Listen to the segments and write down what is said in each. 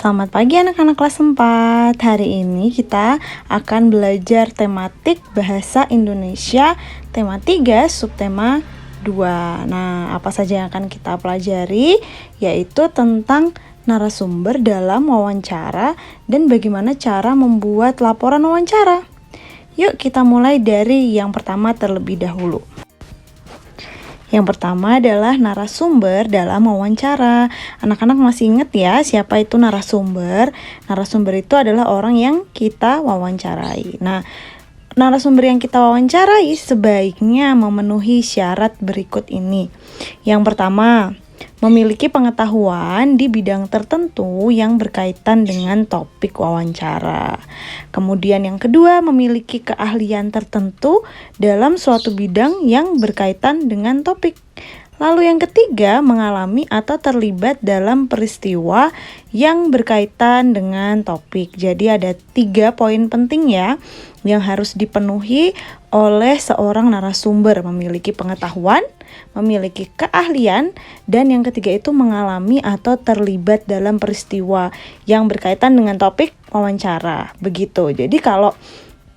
Selamat pagi anak-anak kelas 4. Hari ini kita akan belajar tematik bahasa Indonesia tema 3 subtema 2. Nah, apa saja yang akan kita pelajari? Yaitu tentang narasumber dalam wawancara dan bagaimana cara membuat laporan wawancara. Yuk kita mulai dari yang pertama terlebih dahulu. Yang pertama adalah narasumber dalam wawancara. Anak-anak masih ingat ya siapa itu narasumber? Narasumber itu adalah orang yang kita wawancarai. Nah, narasumber yang kita wawancarai sebaiknya memenuhi syarat berikut ini. Yang pertama, memiliki pengetahuan di bidang tertentu yang berkaitan dengan topik wawancara. Kemudian yang kedua, memiliki keahlian tertentu dalam suatu bidang yang berkaitan dengan topik. Lalu yang ketiga, mengalami atau terlibat dalam peristiwa yang berkaitan dengan topik. Jadi ada 3 poin penting ya yang harus dipenuhi oleh seorang narasumber. Memiliki pengetahuan, memiliki keahlian, dan yang ketiga itu mengalami atau terlibat dalam peristiwa yang berkaitan dengan topik wawancara. Begitu. Jadi kalau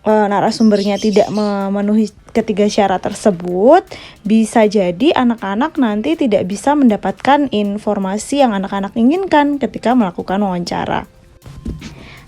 narasumbernya tidak memenuhi ketiga syarat tersebut, bisa jadi anak-anak nanti tidak bisa mendapatkan informasi yang anak-anak inginkan ketika melakukan wawancara.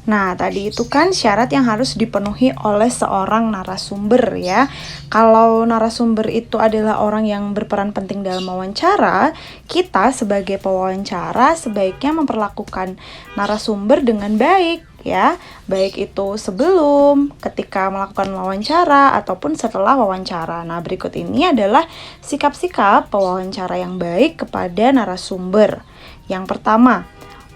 Nah, tadi itu kan syarat yang harus dipenuhi oleh seorang narasumber ya. Kalau narasumber itu adalah orang yang berperan penting dalam wawancara, kita sebagai pewawancara sebaiknya memperlakukan narasumber dengan baik ya. Baik itu sebelum, ketika melakukan wawancara, ataupun setelah wawancara. Nah, berikut ini adalah sikap-sikap pewawancara yang baik kepada narasumber. Yang pertama,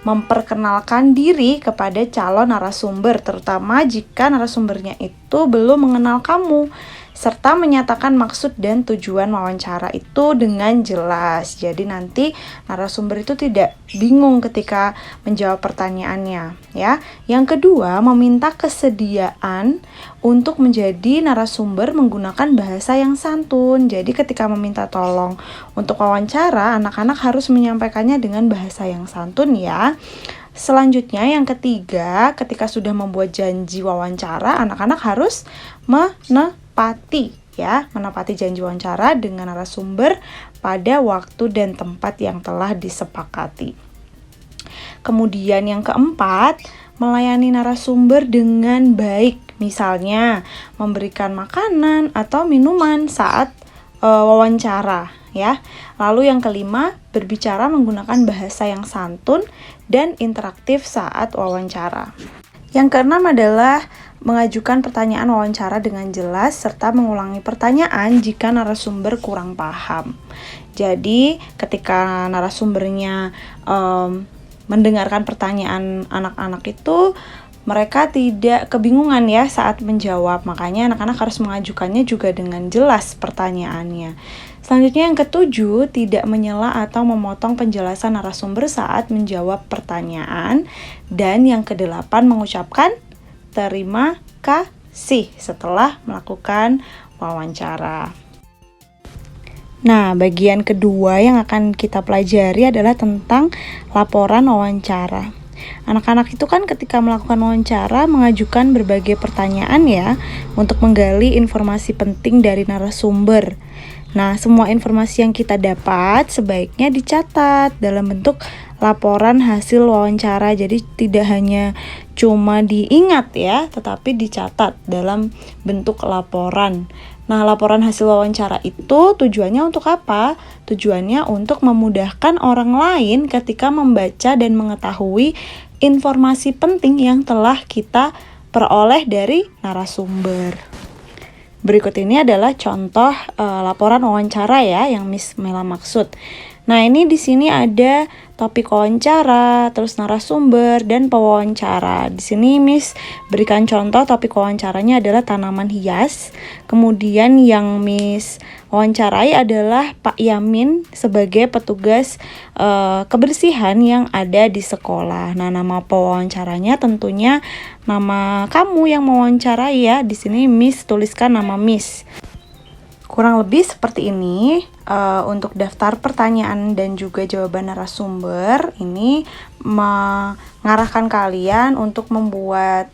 memperkenalkan diri kepada calon narasumber, terutama jika narasumbernya itu belum mengenal kamu, serta menyatakan maksud dan tujuan wawancara itu dengan jelas. Jadi nanti narasumber itu tidak bingung ketika menjawab pertanyaannya, ya. Yang kedua, meminta kesediaan untuk menjadi narasumber menggunakan bahasa yang santun. Jadi ketika meminta tolong untuk wawancara, anak-anak harus menyampaikannya dengan bahasa yang santun ya. Selanjutnya yang ketiga, ketika sudah membuat janji wawancara, anak-anak harus menepati janji wawancara dengan narasumber pada waktu dan tempat yang telah disepakati. Kemudian yang keempat, melayani narasumber dengan baik, misalnya memberikan makanan atau minuman saat wawancara ya. Lalu yang kelima, berbicara menggunakan bahasa yang santun dan interaktif saat wawancara. Yang keenam adalah mengajukan pertanyaan wawancara dengan jelas serta mengulangi pertanyaan jika narasumber kurang paham. Jadi ketika narasumbernya mendengarkan pertanyaan anak-anak itu, mereka tidak kebingungan ya saat menjawab. Makanya anak-anak harus mengajukannya juga dengan jelas pertanyaannya. Selanjutnya yang ketujuh, tidak menyela atau memotong penjelasan narasumber saat menjawab pertanyaan. Dan yang kedelapan, mengucapkan terima kasih setelah melakukan wawancara. Nah, bagian kedua yang akan kita pelajari adalah tentang laporan wawancara. Anak-anak itu kan ketika melakukan wawancara mengajukan berbagai pertanyaan ya untuk menggali informasi penting dari narasumber. Nah, semua informasi yang kita dapat sebaiknya dicatat dalam bentuk laporan hasil wawancara. Jadi tidak hanya cuma diingat ya, tetapi dicatat dalam bentuk laporan. Nah, laporan hasil wawancara itu tujuannya untuk apa? Tujuannya untuk memudahkan orang lain ketika membaca dan mengetahui informasi penting yang telah kita peroleh dari narasumber. Berikut ini adalah contoh laporan wawancara ya yang Miss Mela maksud. Nah, ini di sini ada topik wawancara, terus narasumber dan pewawancara. Di sini Miss berikan contoh topik wawancaranya adalah tanaman hias. Kemudian yang Miss wawancarai adalah Pak Yamin sebagai petugas kebersihan yang ada di sekolah. Nah, nama pewawancaranya tentunya nama kamu yang mewawancarai ya. Di sini Miss tuliskan nama Miss. Kurang lebih seperti ini. Untuk daftar pertanyaan dan juga jawaban narasumber ini mengarahkan kalian untuk membuat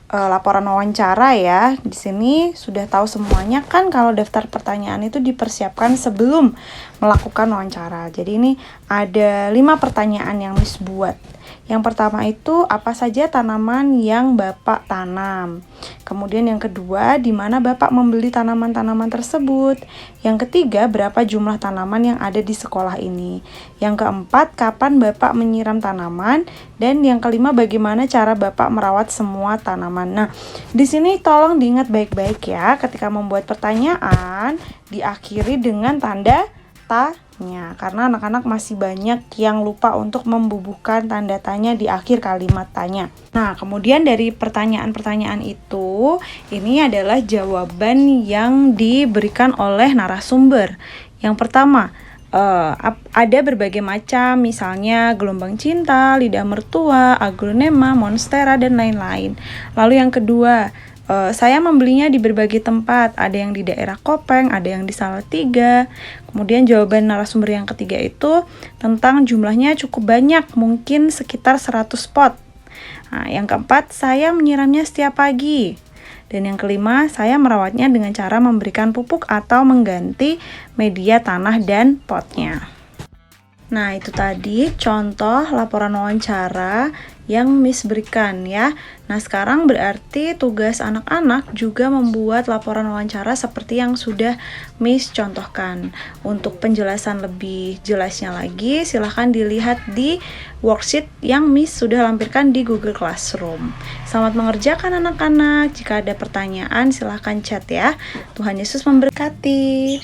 laporan wawancara ya. Di sini sudah tahu semuanya kan kalau daftar pertanyaan itu dipersiapkan sebelum melakukan wawancara. Jadi ini ada 5 pertanyaan yang Miss buat. Yang pertama itu apa saja tanaman yang Bapak tanam. Kemudian yang kedua, di mana Bapak membeli tanaman-tanaman tersebut. Yang ketiga, berapa jumlah tanaman yang ada di sekolah ini. Yang keempat, kapan Bapak menyiram tanaman. Dan yang kelima, bagaimana cara Bapak merawat semua tanaman. Nah, di sini tolong diingat baik-baik ya, ketika membuat pertanyaan diakhiri dengan tanda tanya, karena anak-anak masih banyak yang lupa untuk membubuhkan tanda tanya di akhir kalimat tanya. Nah, kemudian dari pertanyaan-pertanyaan itu, ini adalah jawaban yang diberikan oleh narasumber. Yang pertama, ada berbagai macam, misalnya gelombang cinta, lidah mertua, aglonema, monstera, dan lain-lain. Lalu yang kedua, saya membelinya di berbagai tempat, ada yang di daerah Kopeng, ada yang di Salatiga. Kemudian jawaban narasumber yang ketiga itu tentang jumlahnya cukup banyak, mungkin sekitar 100 pot. Nah, yang keempat, saya menyiramnya setiap pagi. Dan yang kelima, saya merawatnya dengan cara memberikan pupuk atau mengganti media tanah dan potnya. Nah, itu tadi contoh laporan wawancara yang Miss berikan ya. Nah, sekarang berarti tugas anak-anak juga membuat laporan wawancara seperti yang sudah Miss contohkan. Untuk penjelasan lebih jelasnya lagi, silahkan dilihat di worksheet yang Miss sudah lampirkan di Google Classroom. Selamat mengerjakan anak-anak. Jika ada pertanyaan, silahkan chat ya. Tuhan Yesus memberkati.